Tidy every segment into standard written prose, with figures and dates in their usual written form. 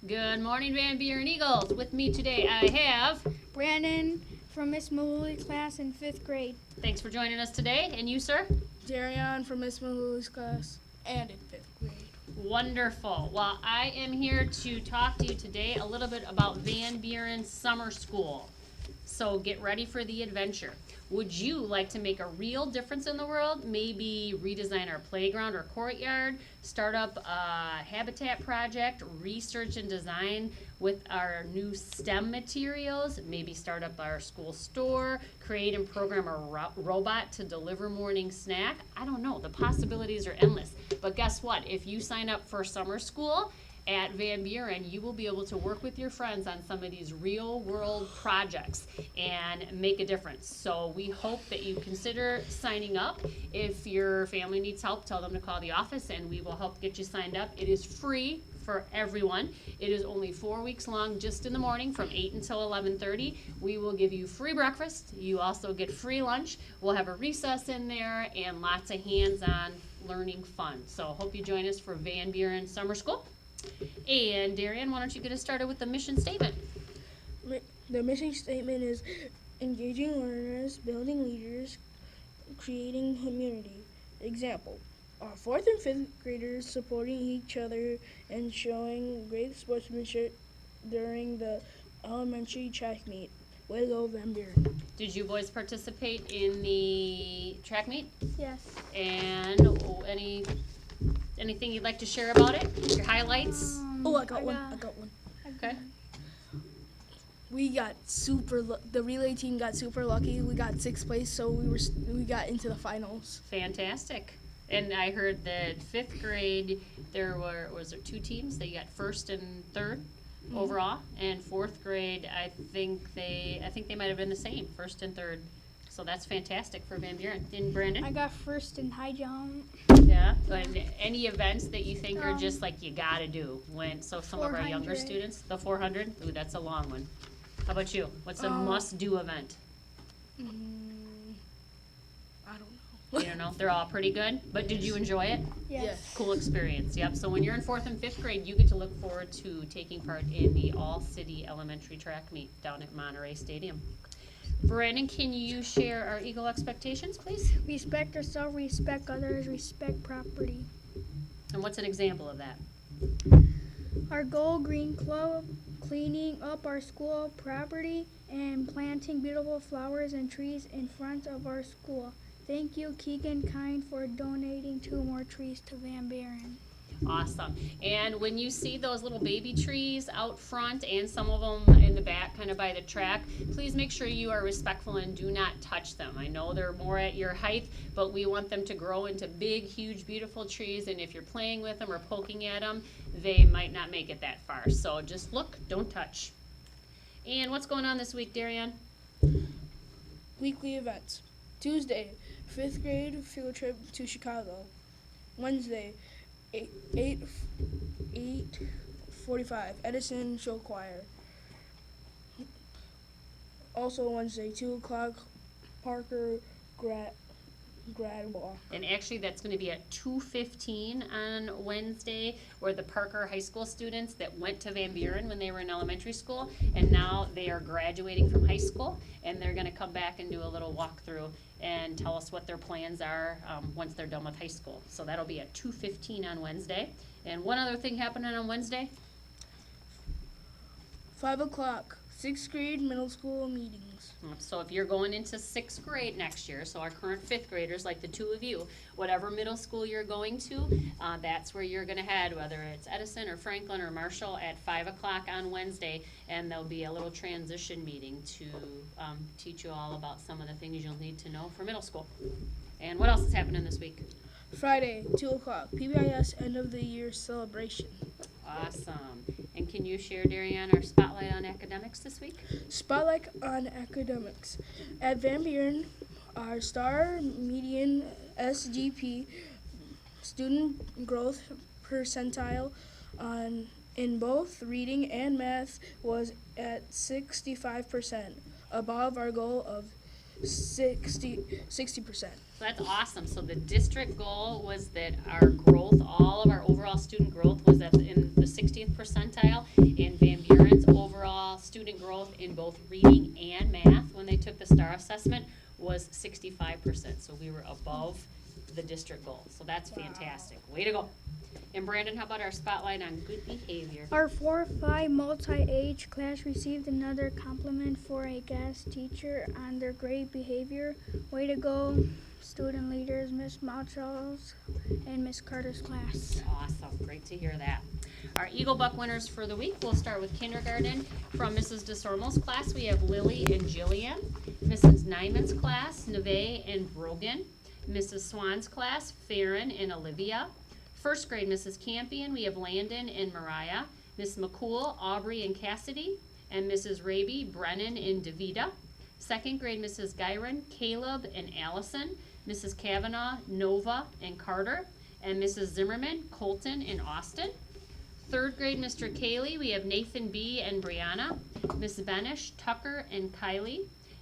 Good morning, VanBuren Eagles. With me today I have... Brandon from Miss Maluli's class in 5th grade. Thanks for joining us today. And you, sir? Darian from Miss Maluli's class and in 5th grade. Wonderful. Well, I am here to talk to you today a little bit about VanBuren Summer School. So get ready for the adventure. Would you like to make a real difference in the world? Maybe redesign our playground or courtyard, start up a habitat project, research and design with our new STEM materials, maybe start up our school store, create and program a robot to deliver morning snack. I don't know, the possibilities are endless. But guess what? If you sign up for summer school at VanBuren, you will be able to work with your friends on some of these real world projects and make a difference. So we hope that you consider signing up. If your family needs help, tell them to call the office and we will help get you signed up. It is free for everyone. It is only 4 weeks long, just in the morning from 8 until 11:30. We will give you free breakfast. You also get free lunch. We'll have a recess in there and lots of hands-on learning fun. So hope you join us for VanBuren Summer School. And Darian, why don't you get us started with the mission statement? The mission statement is engaging learners, building leaders, creating community. Example, our 4th and 5th graders supporting each other and showing great sportsmanship during the elementary track meet. Way to go, VanBuren. Did you boys participate in the track meet? Yes. And anything you'd like to share about it? Your highlights? I got one. Okay. We got the relay team got super lucky. We got 6th place, so we got into the finals. Fantastic. And I heard that 5th grade was there 2 teams? They got 1st and 3rd overall, and 4th grade I think they might have been the same, 1st and 3rd. So that's fantastic for VanBuren. And Brandon? I got 1st in high jump. Yeah. And any events that you think are just like you gotta do some of our younger 400. students, the 400? Ooh, that's a long one. How about you? What's a must-do event? I don't know. You don't know? They're all pretty good, but did you enjoy it? Yes. Cool experience, yep. So when you're in 4th and 5th grade, you get to look forward to taking part in the All-City Elementary Track Meet down at Monterey Stadium. Brandon, can you share our Eagle expectations, please? Respect yourself, respect others, respect property. And what's an example of that? Our goal, Green Club, cleaning up our school property and planting beautiful flowers and trees in front of our school. Thank you, Keegan Kind, for donating 2 more trees to VanBuren. Awesome. And when you see those little baby trees out front and some of them in the back kind of by the track, please make sure you are respectful and do not touch them. I know they're more at your height, but we want them to grow into big, huge, beautiful trees, and if you're playing with them or poking at them, they might not make it that far. So just look, don't touch. And what's going on this week, Darian? Weekly events. Tuesday, 5th grade field trip to Chicago. Wednesday, 8:45 Edison Show Choir. Also Wednesday, 2 o'clock Parker grad walk. And actually that's going to be at 2:15 on Wednesday, where the Parker High School students that went to VanBuren when they were in elementary school, and now they are graduating from high school, and they're going to come back and do a little walkthrough and tell us what their plans are once they're done with high school. So that'll be at 2:15 on Wednesday. And one other thing happening on Wednesday. 5 o'clock 6th grade middle school meetings. So if you're going into 6th grade next year, so our current 5th graders, like the 2 of you, whatever middle school you're going to, that's where you're going to head, whether it's Edison or Franklin or Marshall, at 5 o'clock on Wednesday, and there'll be a little transition meeting to teach you all about some of the things you'll need to know for middle school. And what else is happening this week? Friday, 2 o'clock PBIS end of the year celebration. Awesome. And can you share, Darian, our spotlight on academics this week? Spotlight on academics. At VanBuren, our star median SGP student growth percentile in both reading and math was at 65%, above our goal of 60%. So that's awesome. So the district goal was that our growth, all of our overall student growth, was in the 60th percentile, district goal. So that's fantastic. Way to go. And Brandon, how about our spotlight on good behavior? Our 4-5 multi-age class received another compliment for a guest teacher on their great behavior. Way to go, student leaders, Miss Malchow's and Miss Carter's class. Awesome. Great to hear that. Our Eagle Buck winners for the week, we'll start with kindergarten. From Mrs. DeSormo's class, we have Lily and Jillian. Mrs. Nyman's class, Neve and Brogan. Mrs. Swan's class, Farron and Olivia. First grade, Mrs. Campion, we have Landon and Mariah. Miss McCool, Aubrey and Cassidy. And Mrs. Raby, Brennan and Davida. Second grade, Mrs. Gyron, Caleb and Allison. Mrs. Kavanaugh, Nova and Carter. And Mrs. Zimmerman, Colton and Austin. Third grade, Mr. Cayley, we have Nathan B. and Brianna. Miss Benish, Tucker and Kylie.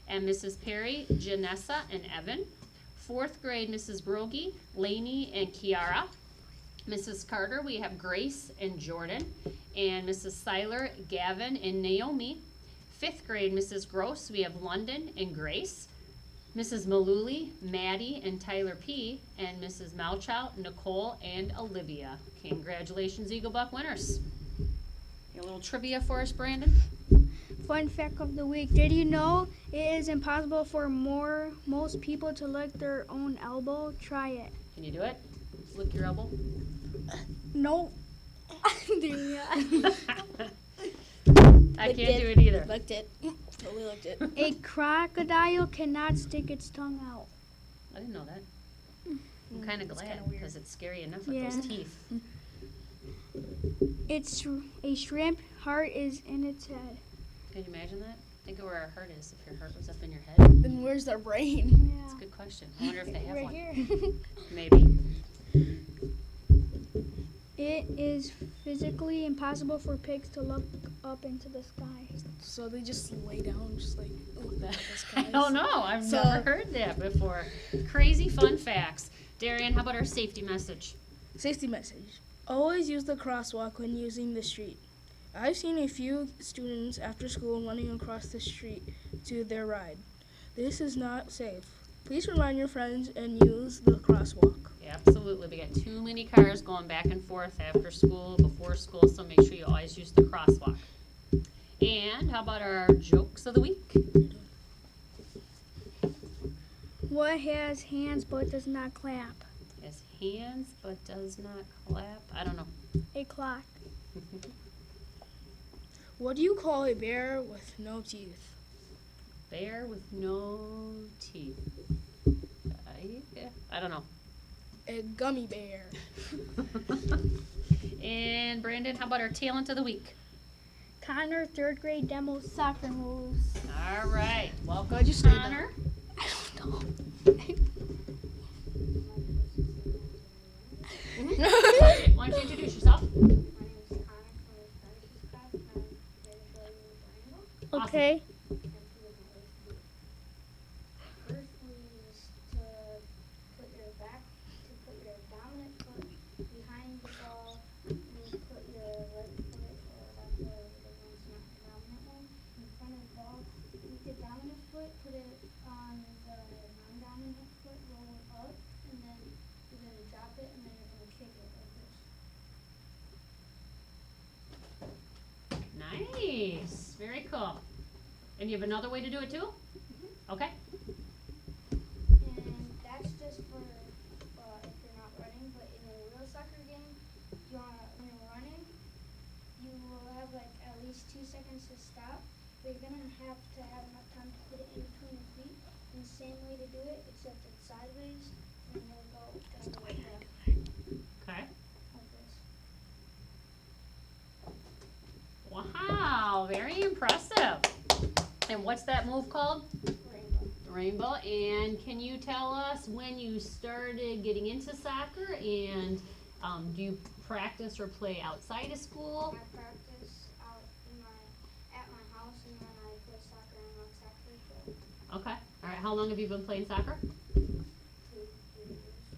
And Mrs. Perry, Janessa and Evan. Fourth grade, Mrs. Brogy, Lainey and Kiara. Mrs. Carter, we have Grace and Jordan. And Mrs. Seiler, Gavin and Naomi. Fifth grade, Mrs. Gross, we have London and Grace. Mrs. Maluli, Maddie and Tyler P. And Mrs. Malchow, Nicole and Olivia. Congratulations, Eagle Buck winners. A little trivia for us, Brandon? Fun fact of the week. Did you know it is impossible for most people to lick their own elbow? Try it. Can you do it? Just lick your elbow. No. I can't do it either. Licked it. Totally licked it. A crocodile cannot stick its tongue out. I didn't know that. I'm kind of glad kinda weird. because it's scary enough with Yeah. those teeth. It's a shrimp heart is in its head. Can you imagine that? Think of where our heart is if your heart was up in your head. Then where's their brain? That's a good question. I wonder if they have Right one. here. Maybe. It is physically impossible for pigs to look up into the sky. So they just lay down, just like, look at the I skies. don't know. I've So- never heard that before. Crazy fun facts. Darian, how about our safety message? Safety message. Always use the crosswalk when using the street. I've seen a few students after school running across the street to their ride. This is not safe. Please remind your friends and use the crosswalk. Absolutely. We got too many cars going back and forth after school, before school, so make sure you always use the crosswalk. And how about our jokes of the week? What has hands but does not clap? Has hands but does not clap. I don't know. A clock. What do you call a bear with no teeth? Bear with no teeth. I don't know. A gummy bear. And Brandon, how about our talent of the week? Connor, third grade demo soccer moves. All right. Welcome, Why'd you say that? Connor. I don't know. Why don't you introduce yourself? My name is Connor from the Sciences class, and I'm here to show you the rainbow Okay. and two different ways to do it. First we use to put your dominant foot behind the ball, and you put your right foot, or that's the one's not the dominant one, in front of the ball. With the dominant foot, put it on the non-dominant foot, roll it up, and then you're going to drop it, and then you're going to kick it like this. Nice. Very cool. And you have another way to do it too? Okay. And that's just for if you're not running, but in a real soccer game, when you're running, you will have like at least 2 seconds to stop, but you're gonna have to have enough time to put it in between your feet. And the same way to do it, except it's sideways, and you'll go like that, Okay. like this. Wow. Very impressive. And what's that move called? Rainbow. Rainbow. And can you tell us when you started getting into soccer, and do you practice or play outside of school? I practice out at my house, and then I play soccer in rec soccer for Okay. All right. How long have you been playing soccer? 2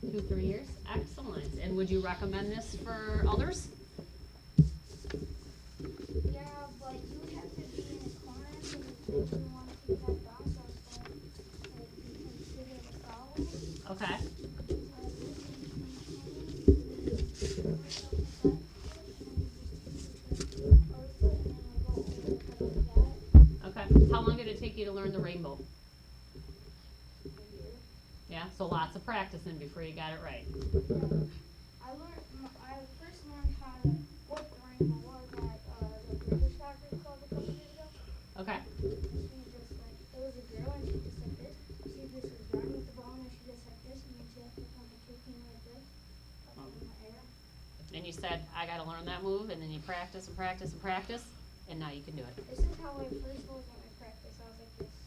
years. 2-3 years. Excellent. And would you recommend this for others? Yeah, but you have to be in a corner because if you want to keep that bounce, so you consider the foul. Okay. Usually learn the rainbow? Yeah, so lots of practicing before you got it right. I first learned how to what the rainbow was at the British Soccer Club a couple years ago. Okay. She just like it was a girl and she just like this. She just was running with the ball and she just like this and then she had to come and kicking like this up in the air. And you said, I gotta learn that move, and then you practice and practice and practice, and now you can do it. This is how I first was when I practiced. I was like this.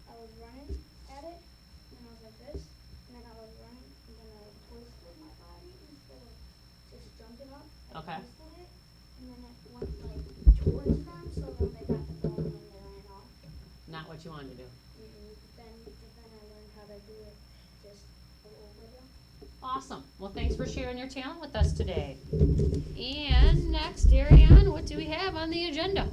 I was running at it and I was like this and then I was running and then I twisted my body instead of just jumping up. I Okay. twisted it and then it went like towards them so then they got the ball and then they ran off. Not what you wanted to do. But then I learned how to do it just a little bit ago. Awesome. Well, thanks for sharing your talent with us today. And next, Ariane, what do we have on the agenda?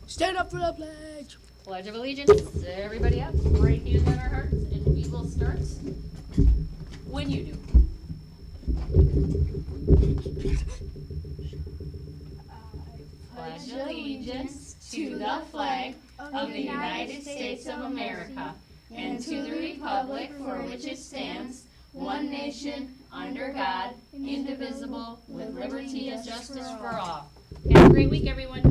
Stand up for the pledge. Pledge of Allegiance. Everybody up. Right hand on our hearts, and we will start when you do. Pledge allegiance to the flag of the United States of America and to the republic for which it stands, one nation, under God, indivisible, with liberty and justice for all. Have a great week, everyone.